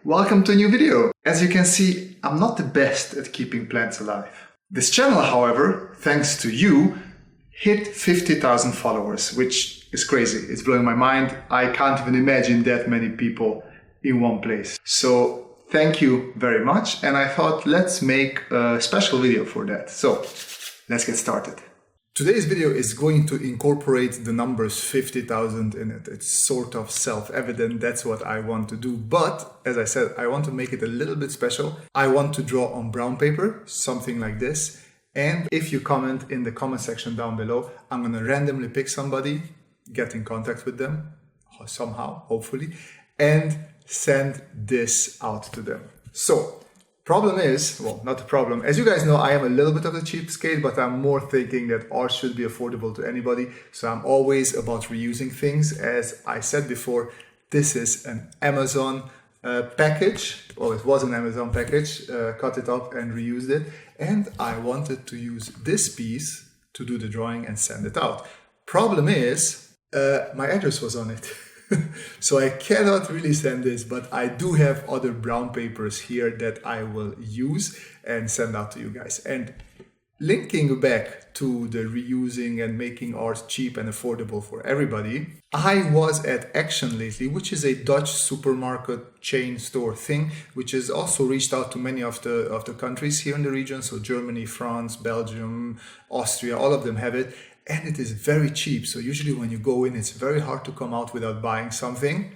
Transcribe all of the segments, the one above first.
welcome to a new video. As you can see, I'm not the best at keeping plants alive. This channel, however, thanks to you, hit 50,000 followers, which is crazy. It's blowing my mind. I can't even imagine that many people in one place. So thank you very much. And I thought, let's make a special video for that. So let's get started. Today's video is going to incorporate the numbers 50,000 in it. It's sort of self-evident, that's what I want to do. But as I said, I want to make it a little bit special. I want to draw on brown paper, something like this. And if you comment in the comment section down below, I'm going to randomly pick somebody, get in contact with them somehow, hopefully, and send this out to them. So, problem is, well, not the problem. As you guys know, I am a little bit of a cheapskate, but I'm more thinking that art should be affordable to anybody. So I'm always about reusing things. As I said before, this is an Amazon package. Well, it was an Amazon package. Cut it up and reused it. And I wanted to use this piece to do the drawing and send it out. Problem is, my address was on it. So I cannot really send this, but I do have other brown papers here that I will use and send out to you guys. And linking back to the reusing and making art cheap and affordable for everybody, I was at Action lately, which is a Dutch supermarket chain store thing, which has also reached out to many of the countries here in the region. So Germany, France, Belgium, Austria, all of them have it. And it is very cheap. So usually when you go in, it's very hard to come out without buying something.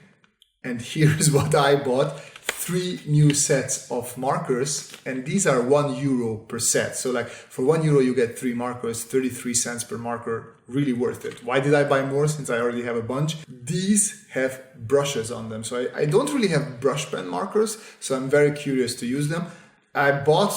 And here's what I bought. 3 new sets of markers. And these are €1 per set. So like for €1 you get 3 markers, 33 cents per marker. Really worth it. Why did I buy more since I already have a bunch? These have brushes on them. So I don't really have brush pen markers. So I'm very curious to use them. I bought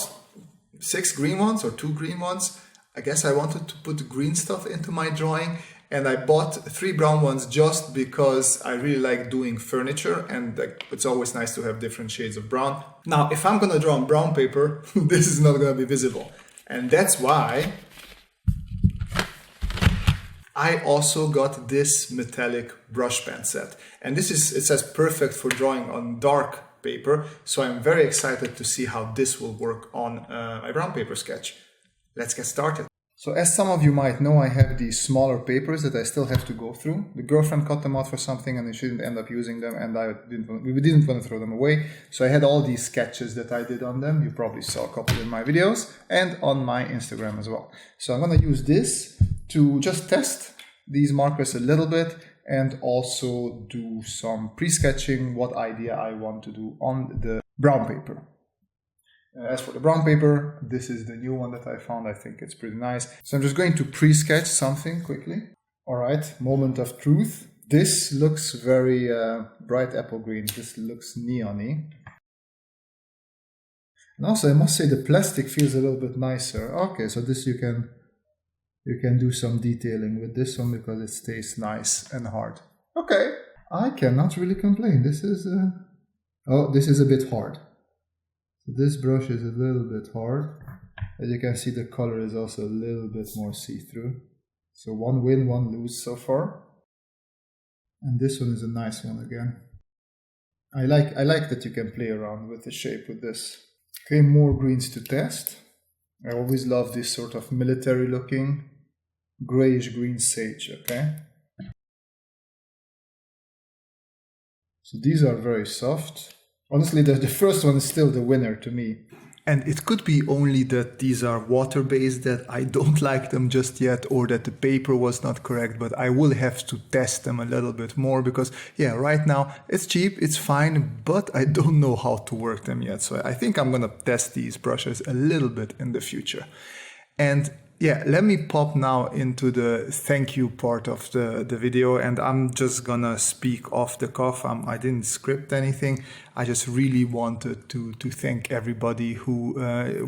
6 green ones or 2 green ones. I guess I wanted to put green stuff into my drawing, and I bought 3 brown ones just because I really like doing furniture, and it's always nice to have different shades of brown. Now, if I'm gonna draw on brown paper, this is not gonna be visible. And that's why I also got this metallic brush pen set. And it says perfect for drawing on dark paper, so I'm very excited to see how this will work on my brown paper sketch. Let's get started. So as some of you might know, I have these smaller papers that I still have to go through. The girlfriend cut them out for something and she didn't end up using them, and we didn't want to throw them away. So I had all these sketches that I did on them. You probably saw a couple in my videos and on my Instagram as well. So I'm going to use this to just test these markers a little bit and also do some pre-sketching what idea I want to do on the brown paper. As for the brown paper, this is the new one that I found. I think it's pretty nice. So I'm just going to pre-sketch something quickly. All right, moment of truth. This looks very bright apple green. This looks neon-y. And also, I must say the plastic feels a little bit nicer. Okay, so this you can do some detailing with this one because it stays nice and hard. Okay, I cannot really complain. This is a bit hard. So this brush is a little bit hard. As you can see, the color is also a little bit more see-through. So one win, one lose so far. And this one is a nice one again. I like that you can play around with the shape with this. Okay, more greens to test. I always love this sort of military looking grayish green sage, okay? So these are very soft. Honestly, the first one is still the winner to me. And it could be only that these are water-based, that I don't like them just yet, or that the paper was not correct, but I will have to test them a little bit more because, yeah, right now it's cheap, it's fine, but I don't know how to work them yet. So I think I'm gonna test these brushes a little bit in the future. And yeah, let me pop now into the thank you part of the video, and I'm just gonna speak off the cuff. I didn't script anything. I just really wanted to thank everybody who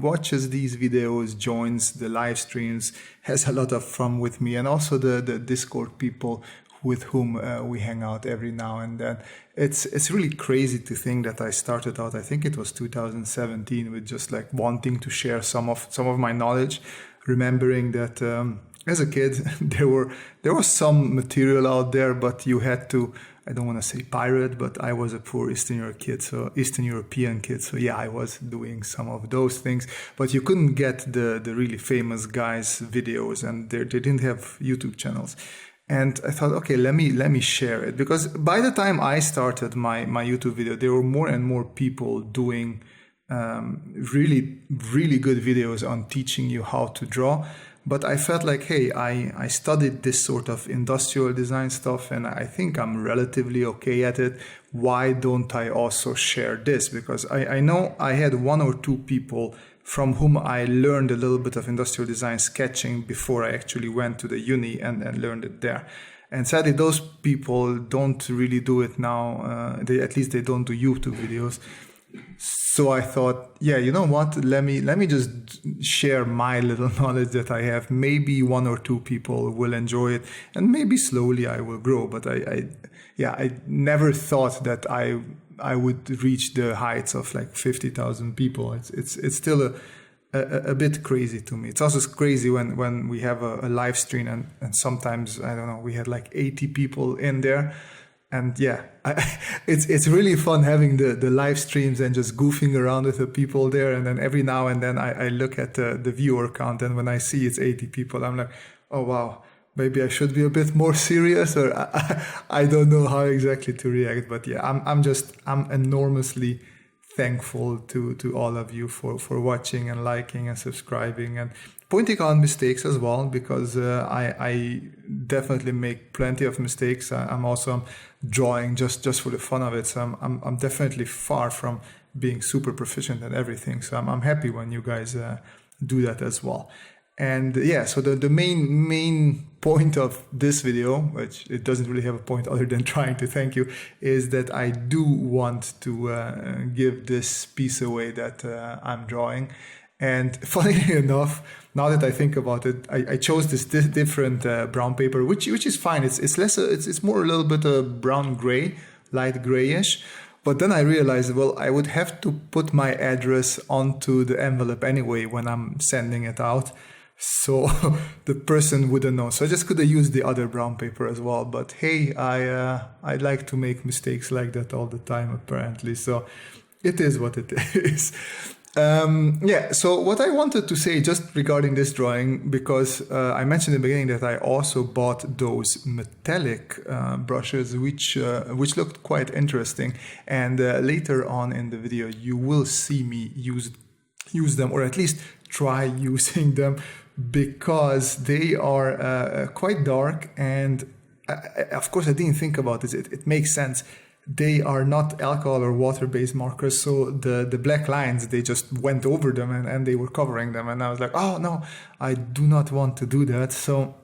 watches these videos, joins the live streams, has a lot of fun with me, and also the Discord people with whom we hang out every now and then. It's really crazy to think that I started out, I think it was 2017, with just like wanting to share some of my knowledge, remembering that as a kid there was some material out there, but you had to I don't want to say pirate, but I was a poor Eastern European kid. So yeah, I was doing some of those things, but you couldn't get the really famous guys' videos, and they didn't have YouTube channels. And I thought, okay, let me share it, because by the time I started my YouTube video, there were more and more people doing really, really good videos on teaching you how to draw. But I felt like, hey, I studied this sort of industrial design stuff, and I think I'm relatively okay at it. Why don't I also share this? Because I know I had one or two people from whom I learned a little bit of industrial design sketching before I actually went to the uni and learned it there. And sadly, those people don't really do it now. At least they don't do YouTube videos. So I thought, yeah, you know what? Let me just share my little knowledge that I have. Maybe one or two people will enjoy it, and maybe slowly I will grow. But I never thought that I would reach the heights of like 50,000 people. It's still a bit crazy to me. It's also crazy when we have a live stream and sometimes, I don't know, we had like 80 people in there. And yeah, it's really fun having the live streams and just goofing around with the people there. And then every now and then I look at the viewer count, and when I see it's 80 people, I'm like, oh wow, maybe I should be a bit more serious, or I don't know how exactly to react. But yeah, I'm enormously thankful to all of you for watching and liking and subscribing and pointing out mistakes as well, because I definitely make plenty of mistakes. I'm also drawing just for the fun of it. So I'm definitely far from being super proficient at everything. So I'm happy when you guys do that as well. And yeah, so the main point of this video, which it doesn't really have a point other than trying to thank you, is that I do want to give this piece away that I'm drawing. And funnily enough, now that I think about it, I chose this different brown paper, which is fine. It's less it's more a little bit brown gray, light grayish. But then I realized, well, I would have to put my address onto the envelope anyway when I'm sending it out. So the person wouldn't know. So I just could have used the other brown paper as well. But hey, I like to make mistakes like that all the time, apparently. So it is what it is. Yeah, so what I wanted to say just regarding this drawing, because I mentioned in the beginning that I also bought those metallic brushes, which looked quite interesting. And later on in the video, you will see me use them, or at least try using them, because they are quite dark. And of course, I didn't think about this. It makes sense. They are not alcohol or water-based markers, so the black lines, they just went over them and they were covering them. And I was like, oh no, I do not want to do that. So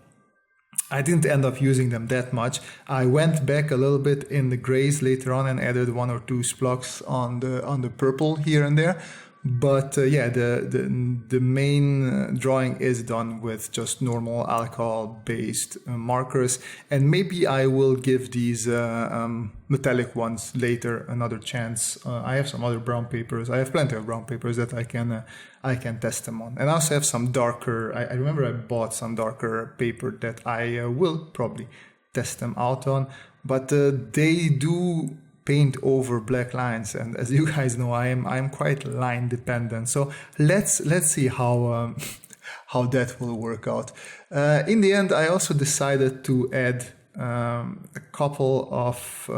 I didn't end up using them that much. I went back a little bit in the grays later on and added one or two splocks on the purple here and there. But yeah, the main drawing is done with just normal alcohol-based markers, and maybe I will give these metallic ones later another chance. I have some other brown papers. I have plenty of brown papers that I can test them on, and I also have some darker. I remember I bought some darker paper that I will probably test them out on, but they do paint over black lines, and as you guys know, I'm quite line dependent. So let's see how that will work out. In the end, I also decided to add a couple of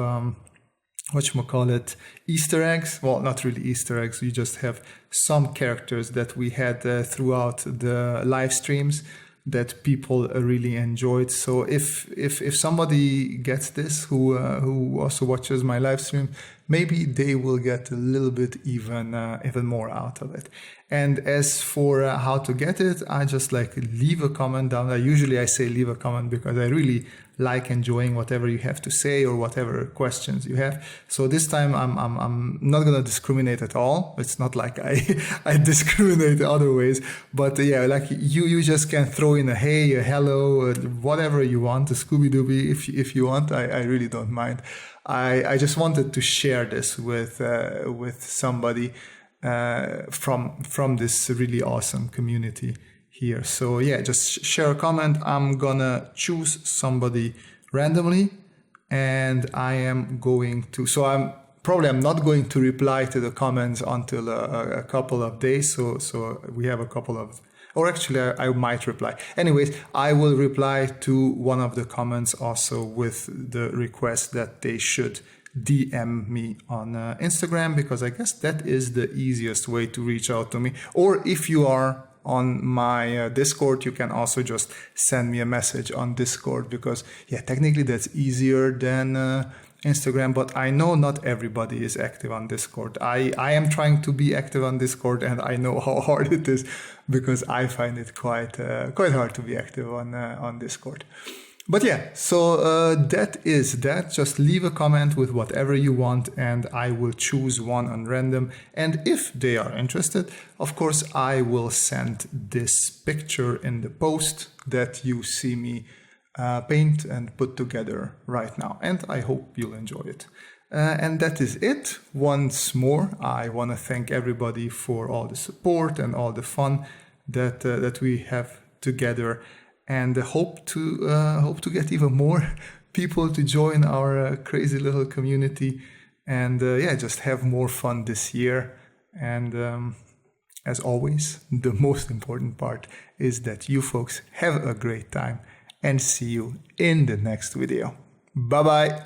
Easter eggs. Well, not really Easter eggs. We just have some characters that we had throughout the live streams that people really enjoyed. So if somebody gets this who also watches my live stream, maybe they will get a little bit even more out of it. And as for how to get it, I just leave a comment down there. Usually I say leave a comment because I really like enjoying whatever you have to say or whatever questions you have. So this time I'm not gonna discriminate at all. It's not like I discriminate other ways, but yeah, you just can throw in a hey, a hello, whatever you want, a Scooby-Dooby if you want. I really don't mind. I just wanted to share this with somebody from this really awesome community here. So yeah, just share a comment. I'm gonna choose somebody randomly and I am going to, so I'm not going to reply to the comments until a couple of days. So we have a couple of, or actually I might reply. Anyways, I will reply to one of the comments also with the request that they should DM me on Instagram, because I guess that is the easiest way to reach out to me. Or if you are on my Discord, you can also just send me a message on Discord, because yeah, technically that's easier than Instagram, but I know not everybody is active on Discord. I am trying to be active on Discord, and I know how hard it is, because I find it quite hard to be active on Discord. But yeah, so that is that. Just leave a comment with whatever you want, and I will choose one on random. And if they are interested, of course, I will send this picture in the post that you see me paint and put together right now. And I hope you'll enjoy it. And that is it. Once more, I want to thank everybody for all the support and all the fun that we have together. And hope to get even more people to join our crazy little community, and just have more fun this year. And as always, the most important part is that you folks have a great time, and see you in the next video. Bye bye.